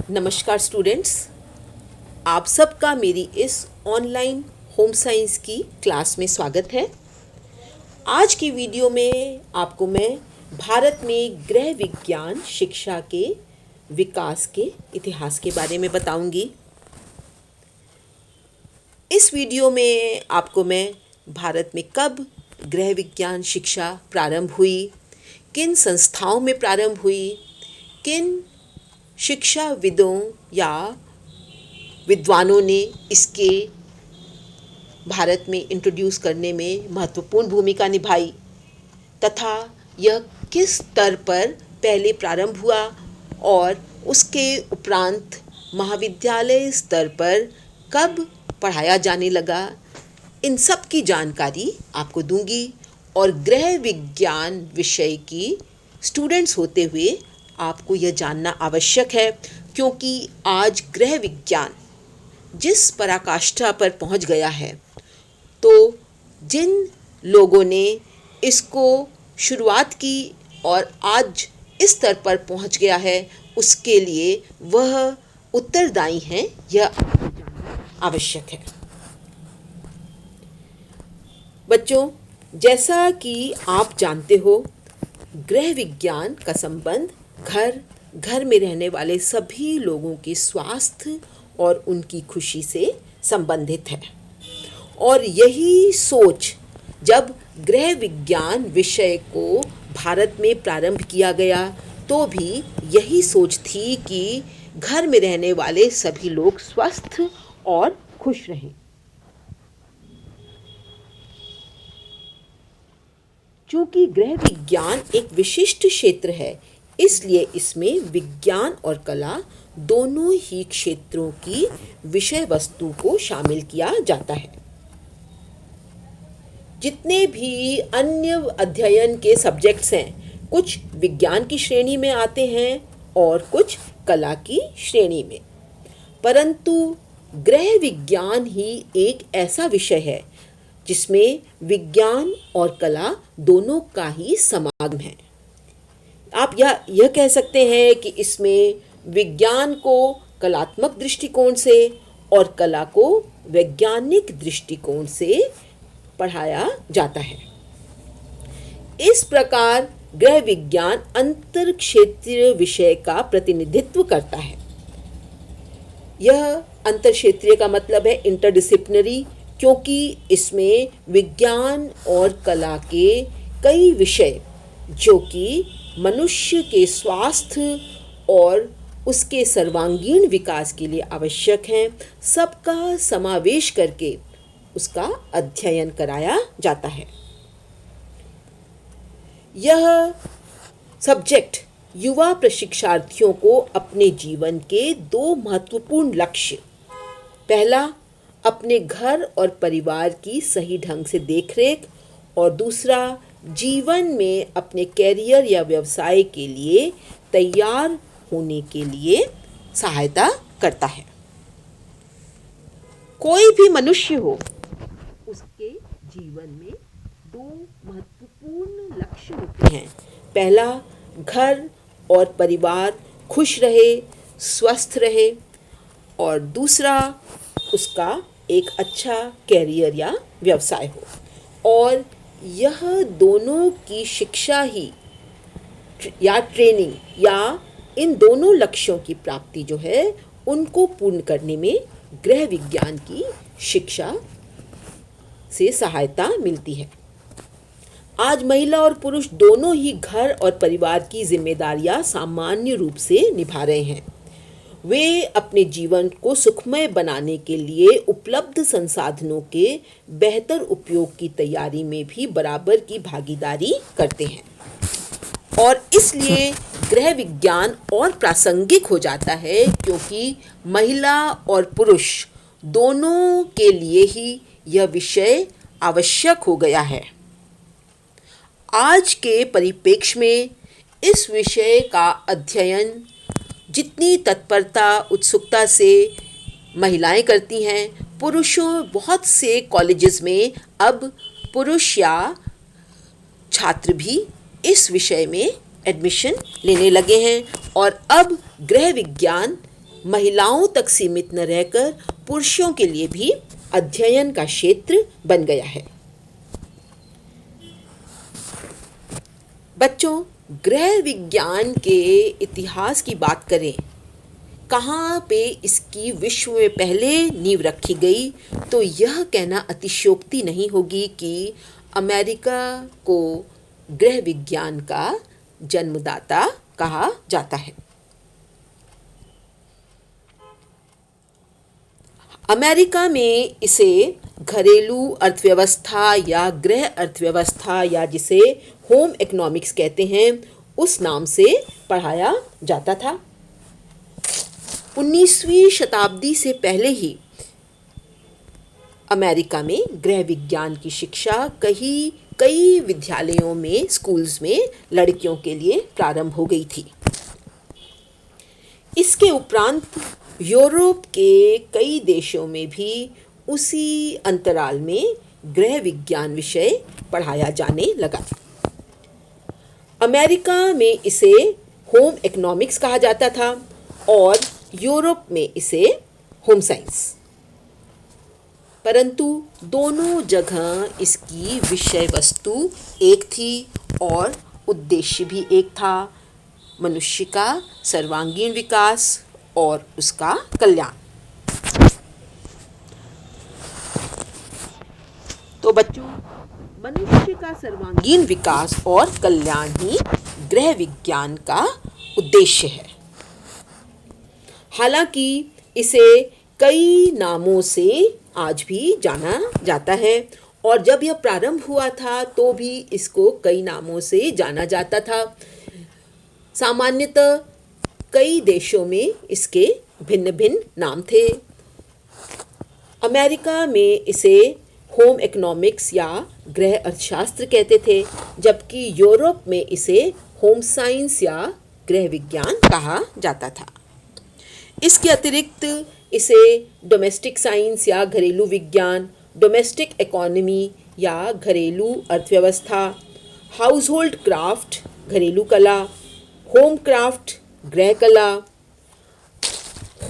नमस्कार स्टूडेंट्स, आप सबका मेरी इस ऑनलाइन होम साइंस की क्लास में स्वागत है। आज की वीडियो में आपको मैं भारत में गृह विज्ञान शिक्षा के विकास के इतिहास के बारे में बताऊंगी। इस वीडियो में आपको मैं भारत में कब गृह विज्ञान शिक्षा प्रारंभ हुई, किन संस्थाओं में प्रारंभ हुई, किन शिक्षाविदों या विद्वानों ने इसके भारत में इंट्रोड्यूस करने में महत्वपूर्ण भूमिका निभाई तथा यह किस स्तर पर पहले प्रारंभ हुआ और उसके उपरांत महाविद्यालय स्तर पर कब पढ़ाया जाने लगा, इन सब की जानकारी आपको दूंगी। और गृह विज्ञान विषय की स्टूडेंट्स होते हुए आपको यह जानना आवश्यक है, क्योंकि आज गृह विज्ञान जिस पराकाष्ठा पर पहुंच गया है, तो जिन लोगों ने इसको शुरुआत की और आज इस स्तर पर पहुंच गया है, उसके लिए वह उत्तरदायी हैं, यह आपको जानना आवश्यक है। बच्चों, जैसा कि आप जानते हो, गृह विज्ञान का संबंध घर में रहने वाले सभी लोगों के स्वास्थ्य और उनकी खुशी से संबंधित है। और यही सोच जब गृह विज्ञान विषय को भारत में प्रारंभ किया गया, तो भी यही सोच थी कि घर में रहने वाले सभी लोग स्वस्थ और खुश रहें। चूँकि गृह विज्ञान एक विशिष्ट क्षेत्र है, इसलिए इसमें विज्ञान और कला दोनों ही क्षेत्रों की विषय वस्तु को शामिल किया जाता है। जितने भी अन्य अध्ययन के सब्जेक्ट्स हैं, कुछ विज्ञान की श्रेणी में आते हैं और कुछ कला की श्रेणी में, परंतु गृह विज्ञान ही एक ऐसा विषय है जिसमें विज्ञान और कला दोनों का ही समागम है। आप यह कह सकते हैं कि इसमें विज्ञान को कलात्मक दृष्टिकोण से और कला को वैज्ञानिक दृष्टिकोण से पढ़ाया जाता है। इस प्रकार गृह विज्ञान अंतर क्षेत्रीय विषय का प्रतिनिधित्व करता है। यह अंतर क्षेत्रीय का मतलब है इंटरडिसिप्लिनरी, क्योंकि इसमें विज्ञान और कला के कई विषय जो कि मनुष्य के स्वास्थ्य और उसके सर्वांगीण विकास के लिए आवश्यक हैं, सबका समावेश करके उसका अध्ययन कराया जाता है। यह सब्जेक्ट युवा प्रशिक्षार्थियों को अपने जीवन के दो महत्वपूर्ण लक्ष्य, पहला अपने घर और परिवार की सही ढंग से देखरेख और दूसरा जीवन में अपने कैरियर या व्यवसाय के लिए तैयार होने के लिए सहायता करता है। कोई भी मनुष्य हो, उसके जीवन में दो महत्वपूर्ण लक्ष्य होते हैं। पहला, घर और परिवार खुश रहे, स्वस्थ रहे, और दूसरा उसका एक अच्छा कैरियर या व्यवसाय हो। और यह दोनों की शिक्षा ही या ट्रेनिंग या इन दोनों लक्ष्यों की प्राप्ति जो है, उनको पूर्ण करने में गृह विज्ञान की शिक्षा से सहायता मिलती है। आज महिला और पुरुष दोनों ही घर और परिवार की जिम्मेदारियां सामान्य रूप से निभा रहे हैं। वे अपने जीवन को सुखमय बनाने के लिए उपलब्ध संसाधनों के बेहतर उपयोग की तैयारी में भी बराबर की भागीदारी करते हैं, और इसलिए गृह विज्ञान और प्रासंगिक हो जाता है, क्योंकि महिला और पुरुष दोनों के लिए ही यह विषय आवश्यक हो गया है। आज के परिप्रेक्ष्य में इस विषय का अध्ययन जितनी तत्परता उत्सुकता से महिलाएं करती हैं, पुरुषों बहुत से कॉलेजेस में अब पुरुष या छात्र भी इस विषय में एडमिशन लेने लगे हैं, और अब गृह विज्ञान महिलाओं तक सीमित न रहकर पुरुषों के लिए भी अध्ययन का क्षेत्र बन गया है। बच्चों, गृह विज्ञान के इतिहास की बात करें, कहाँ पे इसकी विश्व में पहले नींव रखी गई, तो यह कहना अतिशयोक्ति नहीं होगी कि अमेरिका को गृह विज्ञान का जन्मदाता कहा जाता है। अमेरिका में इसे घरेलू अर्थव्यवस्था या गृह अर्थव्यवस्था या जिसे होम इकोनॉमिक्स कहते हैं, उस नाम से पढ़ाया जाता था। 19वीं शताब्दी से पहले ही अमेरिका में गृह विज्ञान की शिक्षा कई विद्यालयों में, स्कूल्स में लड़कियों के लिए प्रारंभ हो गई थी। इसके उपरांत यूरोप के कई देशों में भी उसी अंतराल में गृह विज्ञान विषय पढ़ाया जाने लगा। अमेरिका में इसे होम इकोनॉमिक्स कहा जाता था और यूरोप में इसे होम साइंस। परंतु दोनों जगह इसकी विषय वस्तु एक थी और उद्देश्य भी एक था, मनुष्य का सर्वांगीण विकास और उसका कल्याण। तो बच्चों, मनुष्य का सर्वांगीण विकास और कल्याण ही गृह विज्ञान का उद्देश्य है। हालांकि इसे कई नामों से आज भी जाना जाता है और जब यह प्रारंभ हुआ था तो भी इसको कई नामों से जाना जाता था। सामान्यतः कई देशों में इसके भिन्न भिन्न नाम थे। अमेरिका में इसे होम इकोनॉमिक्स या गृह अर्थशास्त्र कहते थे, जबकि यूरोप में इसे होम साइंस या गृह विज्ञान कहा जाता था। इसके अतिरिक्त इसे डोमेस्टिक साइंस या घरेलू विज्ञान, डोमेस्टिक इकोनॉमी या घरेलू अर्थव्यवस्था, हाउस होल्ड क्राफ्ट घरेलू कला, होम क्राफ्ट गृह कला,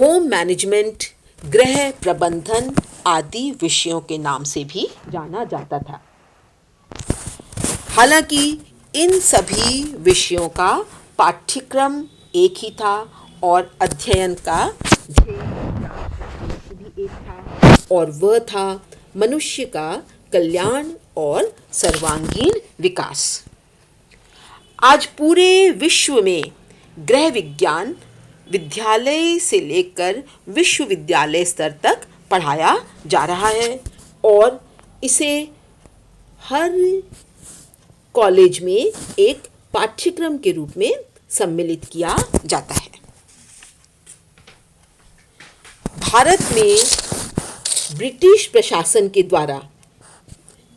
होम मैनेजमेंट गृह प्रबंधन आदि विषयों के नाम से भी जाना जाता था। हालांकि इन सभी विषयों का पाठ्यक्रम एक ही था और अध्ययन का ध्येय भी एक था और वह था मनुष्य का कल्याण और सर्वांगीण विकास। आज पूरे विश्व में गृह विज्ञान विद्यालय से लेकर विश्वविद्यालय स्तर तक पढ़ाया जा रहा है और इसे हर कॉलेज में एक पाठ्यक्रम के रूप में सम्मिलित किया जाता है। भारत में ब्रिटिश प्रशासन के द्वारा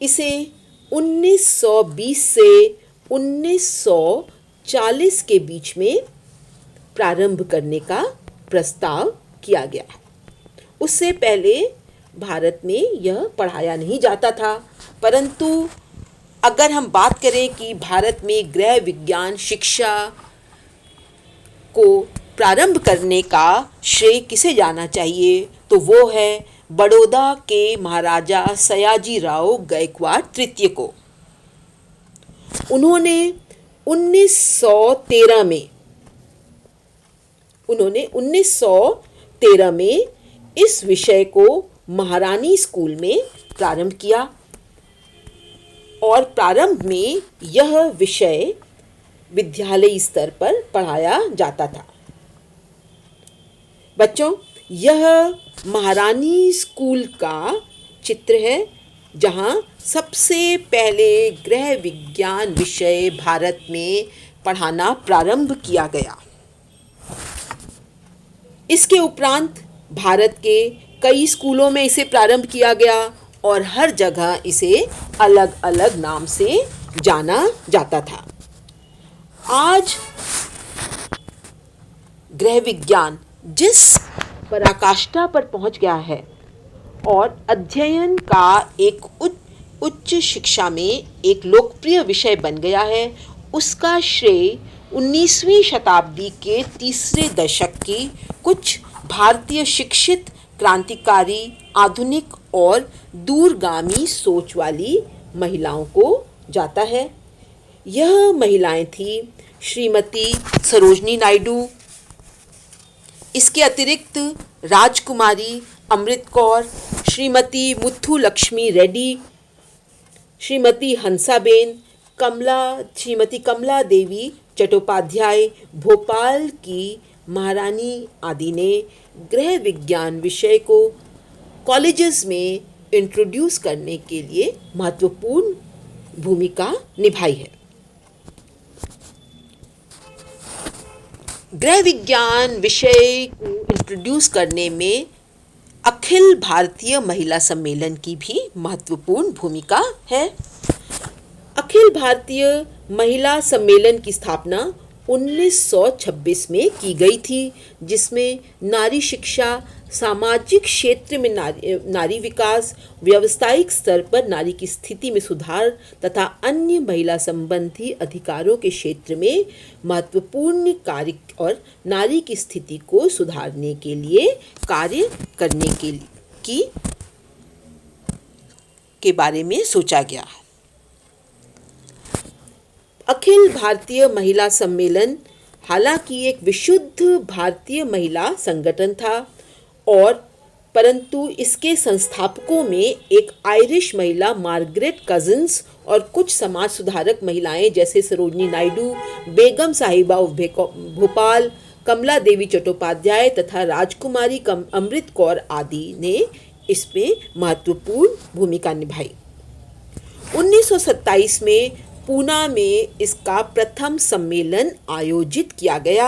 इसे 1920 से 1940 के बीच में प्रारंभ करने का प्रस्ताव किया गया। उससे पहले भारत में यह पढ़ाया नहीं जाता था, परंतु अगर हम बात करें कि भारत में गृह विज्ञान शिक्षा को प्रारंभ करने का श्रेय किसे जाना चाहिए, तो वो है बड़ौदा के महाराजा सयाजीराव गायकवाड़ तृतीय को। उन्होंने 1913 में इस विषय को महारानी स्कूल में प्रारंभ किया और प्रारंभ में यह विषय विद्यालयी स्तर पर पढ़ाया जाता था। बच्चों, यह महारानी स्कूल का चित्र है जहां सबसे पहले गृह विज्ञान विषय भारत में पढ़ाना प्रारंभ किया गया। इसके उपरांत भारत के कई स्कूलों में इसे प्रारंभ किया गया और हर जगह इसे अलग अलग नाम से जाना जाता था। आज गृह विज्ञान जिस पराकाष्ठा पर पहुंच गया है और अध्ययन का एक उच्च शिक्षा में एक लोकप्रिय विषय बन गया है, उसका श्रेय 19वीं शताब्दी के तीसरे दशक की कुछ भारतीय शिक्षित, क्रांतिकारी, आधुनिक और दूरगामी सोच वाली महिलाओं को जाता है। यह महिलाएं थी श्रीमती सरोजनी नायडू, इसके अतिरिक्त राजकुमारी अमृत कौर, श्रीमती मुथु लक्ष्मी रेड्डी, श्रीमती हंसाबेन, श्रीमती कमला देवी चट्टोपाध्याय, भोपाल की महारानी आदि ने गृह विज्ञान विषय को कॉलेजेस में इंट्रोड्यूस करने के लिए महत्वपूर्ण भूमिका निभाई है। गृह विज्ञान विषय को इंट्रोड्यूस करने में अखिल भारतीय महिला सम्मेलन की भी महत्वपूर्ण भूमिका है। अखिल भारतीय महिला सम्मेलन की स्थापना 1926 में की गई थी, जिसमें नारी शिक्षा, सामाजिक क्षेत्र में नारी विकास, व्यावसायिक स्तर पर नारी की स्थिति में सुधार तथा अन्य महिला संबंधी अधिकारों के क्षेत्र में महत्वपूर्ण कार्य और नारी की स्थिति को सुधारने के लिए कार्य करने के बारे में सोचा गया। अखिल भारतीय महिला सम्मेलन हालांकि एक विशुद्ध भारतीय महिला संगठन था और परंतु इसके संस्थापकों में एक आयरिश महिला मार्गरेट कजिन्स और कुछ समाज सुधारक महिलाएं जैसे सरोजनी नायडू, बेगम साहिबा ऑफ भोपाल, कमला देवी चट्टोपाध्याय तथा राजकुमारी अमृत कौर आदि ने इसमें महत्वपूर्ण भूमिका निभाई। 1927 में पूना में इसका प्रथम सम्मेलन आयोजित किया गया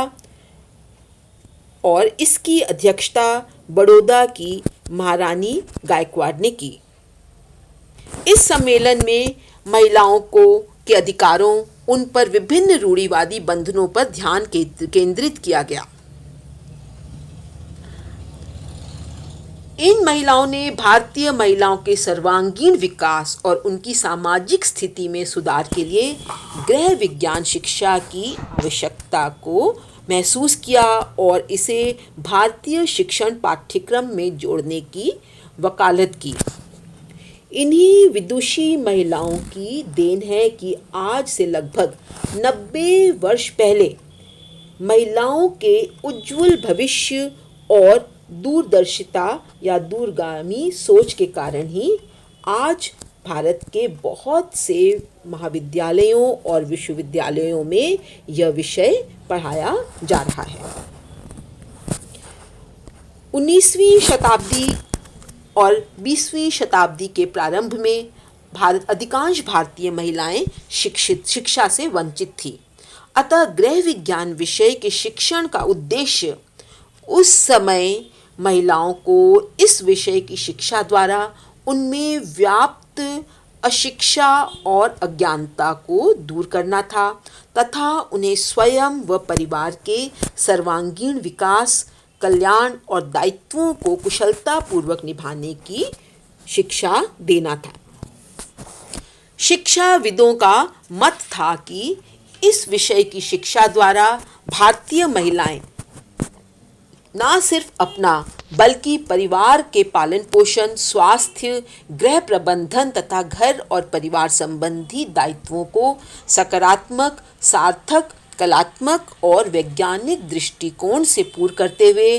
और इसकी अध्यक्षता बड़ौदा की महारानी गायकवाड़ ने की। इस सम्मेलन में महिलाओं के अधिकारों, उन पर विभिन्न रूढ़िवादी बंधनों पर ध्यान केंद्रित किया गया। इन महिलाओं ने भारतीय महिलाओं के सर्वांगीण विकास और उनकी सामाजिक स्थिति में सुधार के लिए गृह विज्ञान शिक्षा की आवश्यकता को महसूस किया और इसे भारतीय शिक्षण पाठ्यक्रम में जोड़ने की वकालत की। इन्हीं विदुषी महिलाओं की देन है कि आज से लगभग 90 वर्ष पहले महिलाओं के उज्जवल भविष्य और दूरदर्शिता या दूरगामी सोच के कारण ही आज भारत के बहुत से महाविद्यालयों और विश्वविद्यालयों में यह विषय पढ़ाया जा रहा है। 19वीं शताब्दी और 20वीं शताब्दी के प्रारंभ में अधिकांश भारतीय महिलाएं शिक्षा से वंचित थी। अतः गृह विज्ञान विषय के शिक्षण का उद्देश्य उस समय महिलाओं को इस विषय की शिक्षा द्वारा उनमें व्याप्त अशिक्षा और अज्ञानता को दूर करना था तथा उन्हें स्वयं व परिवार के सर्वांगीण विकास, कल्याण और दायित्वों को कुशलतापूर्वक निभाने की शिक्षा देना था। शिक्षाविदों का मत था कि इस विषय की शिक्षा द्वारा भारतीय महिलाएं न सिर्फ अपना बल्कि परिवार के पालन पोषण, स्वास्थ्य, गृह प्रबंधन तथा घर और परिवार संबंधी दायित्वों को सकारात्मक, सार्थक, कलात्मक और वैज्ञानिक दृष्टिकोण से पूर्ण करते हुए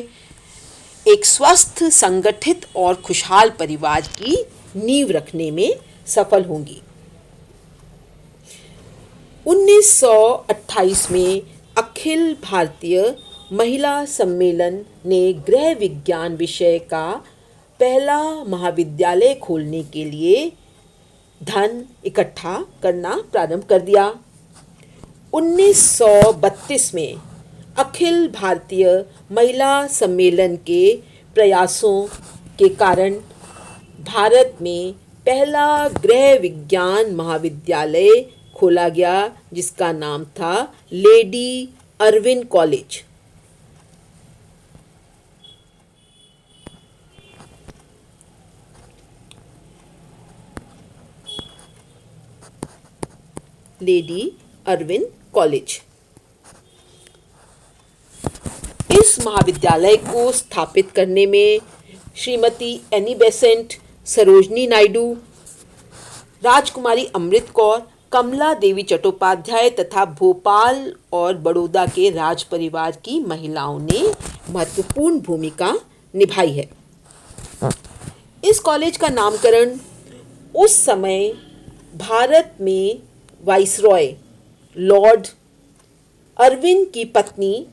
एक स्वस्थ, संगठित और खुशहाल परिवार की नींव रखने में सफल होंगी। 1928 में अखिल भारतीय महिला सम्मेलन ने गृह विज्ञान विषय का पहला महाविद्यालय खोलने के लिए धन इकट्ठा करना प्रारंभ कर दिया। 1932 में अखिल भारतीय महिला सम्मेलन के प्रयासों के कारण भारत में पहला गृह विज्ञान महाविद्यालय खोला गया, जिसका नाम था lady Irwin college. Lady Irwin college. इस महाविद्यालय को स्थापित करने में श्रीमती एनी बेसेंट, सरोजनी नायडू, राजकुमारी अमृत कौर, कमला देवी चट्टोपाध्याय तथा भोपाल और बड़ौदा के राज परिवार की महिलाओं ने महत्वपूर्ण भूमिका निभाई है। इस कॉलेज का नामकरण उस समय भारत में वाइसरॉय लॉर्ड अर्विन की पत्नी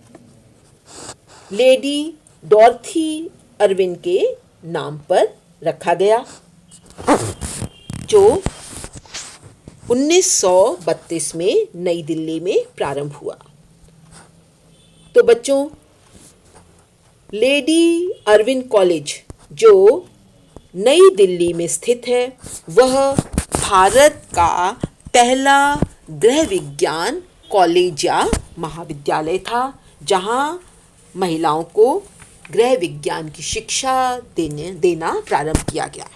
लेडी डॉर्थी अर्विन के नाम पर रखा गया, जो 1932 में नई दिल्ली में प्रारंभ हुआ। तो बच्चों, लेडी अर्विन कॉलेज जो नई दिल्ली में स्थित है, वह भारत का पहला गृह विज्ञान कॉलेज या महाविद्यालय था, जहां महिलाओं को गृह विज्ञान की शिक्षा देना प्रारंभ किया गया।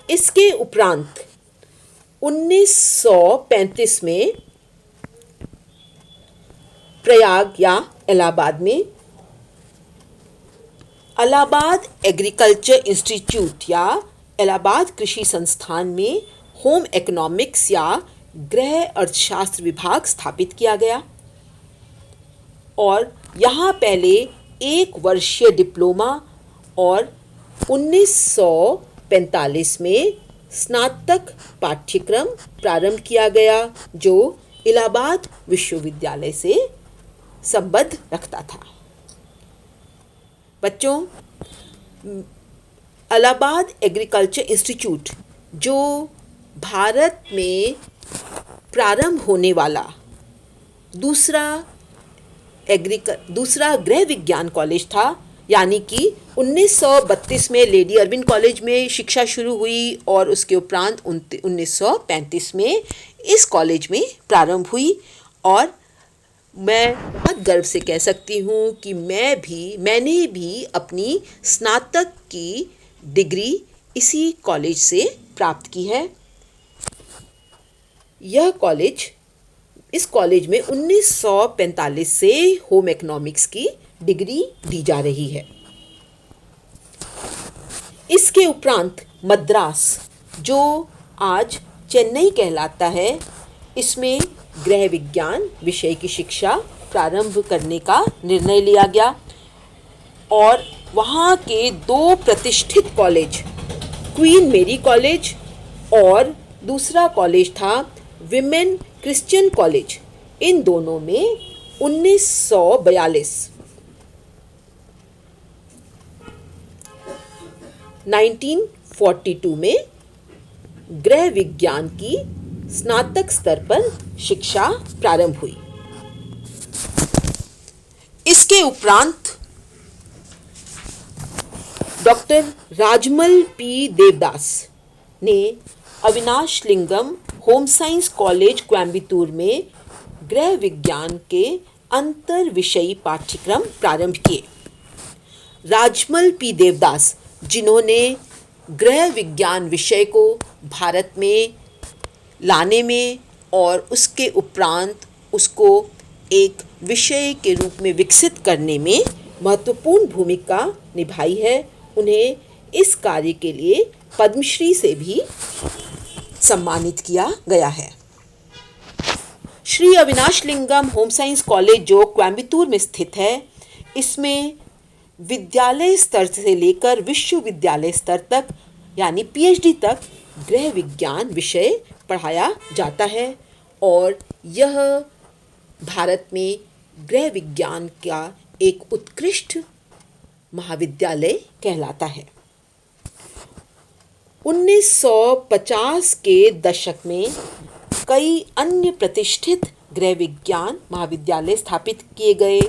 इसके उपरांत 1935 में प्रयाग या इलाहाबाद में इलाहाबाद एग्रीकल्चर इंस्टीट्यूट या इलाहाबाद कृषि संस्थान में होम इकोनॉमिक्स या गृह अर्थशास्त्र विभाग स्थापित किया गया और यहाँ पहले 1 वर्षीय डिप्लोमा और 1945 में स्नातक पाठ्यक्रम प्रारंभ किया गया, जो इलाहाबाद विश्वविद्यालय से संबद्ध रखता था। बच्चों, इलाहाबाद एग्रीकल्चर इंस्टीट्यूट जो भारत में प्रारंभ होने वाला दूसरा गृह विज्ञान कॉलेज था, यानी कि 1932 में लेडी अर्विन कॉलेज में शिक्षा शुरू हुई और उसके उपरांत 1935 में इस कॉलेज में प्रारंभ हुई। और मैं बहुत गर्व से कह सकती हूँ कि मैंने भी अपनी स्नातक की डिग्री इसी कॉलेज से प्राप्त की है। इस कॉलेज में 1945 से होम इकोनॉमिक्स की डिग्री दी जा रही है। इसके उपरांत मद्रास, जो आज चेन्नई कहलाता है, इसमें गृह विज्ञान विषय की शिक्षा प्रारंभ करने का निर्णय लिया गया और वहाँ के 2 प्रतिष्ठित कॉलेज, क्वीन मेरी कॉलेज और दूसरा कॉलेज था विमेन क्रिश्चियन कॉलेज, इन दोनों में 1942 में गृह विज्ञान की स्नातक स्तर पर शिक्षा प्रारंभ हुई। इसके उपरांत डॉक्टर राजमल पी देवदास ने अविनाश लिंगम होम साइंस कॉलेज कोयम्बटूर में गृह विज्ञान के अंतर विषयी पाठ्यक्रम प्रारंभ किए। राजमल पी देवदास, जिन्होंने गृह विज्ञान विषय को भारत में लाने में और उसके उपरांत उसको एक विषय के रूप में विकसित करने में महत्वपूर्ण भूमिका निभाई है, उन्हें इस कार्य के लिए पद्मश्री से भी सम्मानित किया गया है। श्री अविनाश लिंगम होम साइंस कॉलेज जो कोयम्बटूर में स्थित है, इसमें विद्यालय स्तर से लेकर विश्वविद्यालय स्तर तक यानी पीएचडी तक गृह विज्ञान विषय पढ़ाया जाता है और यह भारत में गृह विज्ञान का एक उत्कृष्ट महाविद्यालय कहलाता है। 1950 के दशक में कई अन्य प्रतिष्ठित गृह विज्ञान महाविद्यालय स्थापित किए गए,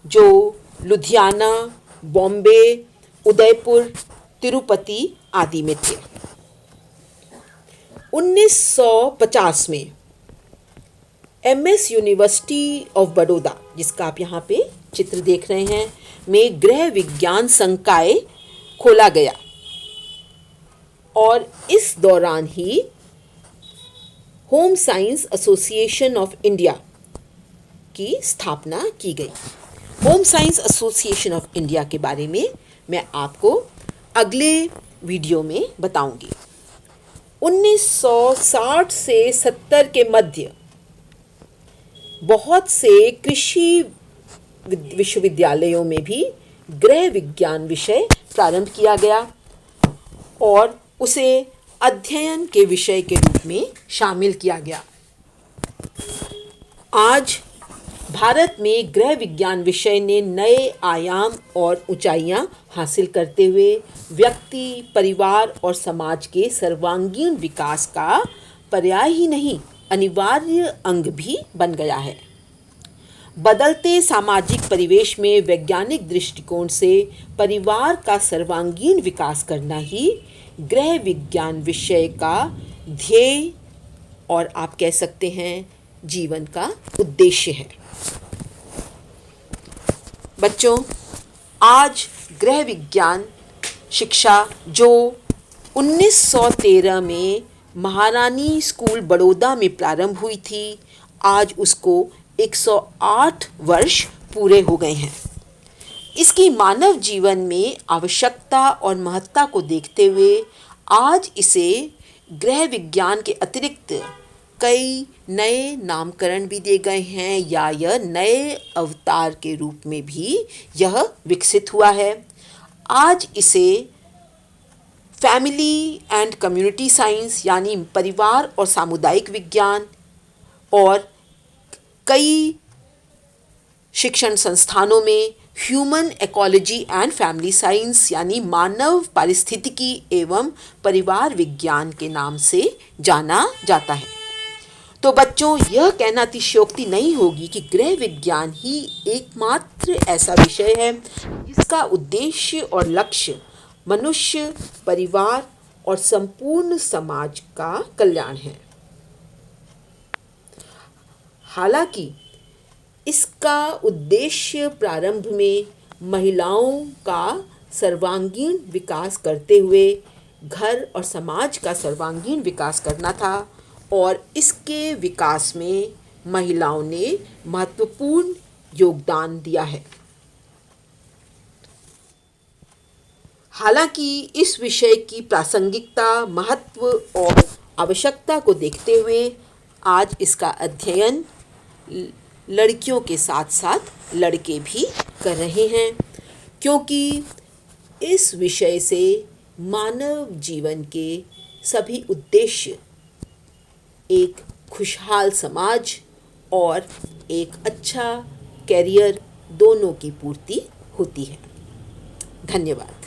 जो लुधियाना, बॉम्बे, उदयपुर, तिरुपति आदि में थे। 1950 में एमएस यूनिवर्सिटी ऑफ बड़ौदा, जिसका आप यहाँ पे चित्र देख रहे हैं, में गृह विज्ञान संकाय खोला गया और इस दौरान ही home science association of India की स्थापना की गई। Home science association of India के बारे में मैं आपको अगले वीडियो में बताऊंगी। 1960 से 70 के मध्य बहुत से कृषि विश्वविद्यालयों में भी गृह विज्ञान विषय प्रारंभ किया गया और उसे अध्ययन के विषय के रूप में शामिल किया गया। आज भारत में गृह विज्ञान विषय ने नए आयाम और ऊंचाइयां हासिल करते हुए व्यक्ति, परिवार और समाज के सर्वांगीण विकास का पर्याय ही नहीं, अनिवार्य अंग भी बन गया है। बदलते सामाजिक परिवेश में वैज्ञानिक दृष्टिकोण से परिवार का सर्वांगीण विकास करना ही गृह विज्ञान विषय का ध्येय और आप कह सकते हैं जीवन का उद्देश्य है। बच्चों, आज गृह विज्ञान शिक्षा जो 1913 में महारानी स्कूल बड़ौदा में प्रारंभ हुई थी, आज उसको 108 वर्ष पूरे हो गए हैं। इसकी मानव जीवन में आवश्यकता और महत्ता को देखते हुए आज इसे गृह विज्ञान के अतिरिक्त कई नए नामकरण भी दिए गए हैं या यह नए अवतार के रूप में भी यह विकसित हुआ है। आज इसे फैमिली एंड कम्युनिटी साइंस यानी परिवार और सामुदायिक विज्ञान और कई शिक्षण संस्थानों में human ecology and family science यानी मानव पारिस्थितिकी एवं परिवार विज्ञान के नाम से जाना जाता है। तो बच्चों, यह कहना अतिशयोक्ति नहीं होगी कि गृह विज्ञान ही एकमात्र ऐसा विषय है जिसका उद्देश्य और लक्ष्य मनुष्य, परिवार और संपूर्ण समाज का कल्याण है। हालांकि इसका उद्देश्य प्रारंभ में महिलाओं का सर्वांगीण विकास करते हुए घर और समाज का सर्वांगीण विकास करना था और इसके विकास में महिलाओं ने महत्वपूर्ण योगदान दिया है। हालांकि इस विषय की प्रासंगिकता, महत्व और आवश्यकता को देखते हुए आज इसका अध्ययन लड़कियों के साथ साथ लड़के भी कर रहे हैं, क्योंकि इस विषय से मानव जीवन के सभी उद्देश्य एक खुशहाल समाज और एक अच्छा कैरियर दोनों की पूर्ति होती है। धन्यवाद।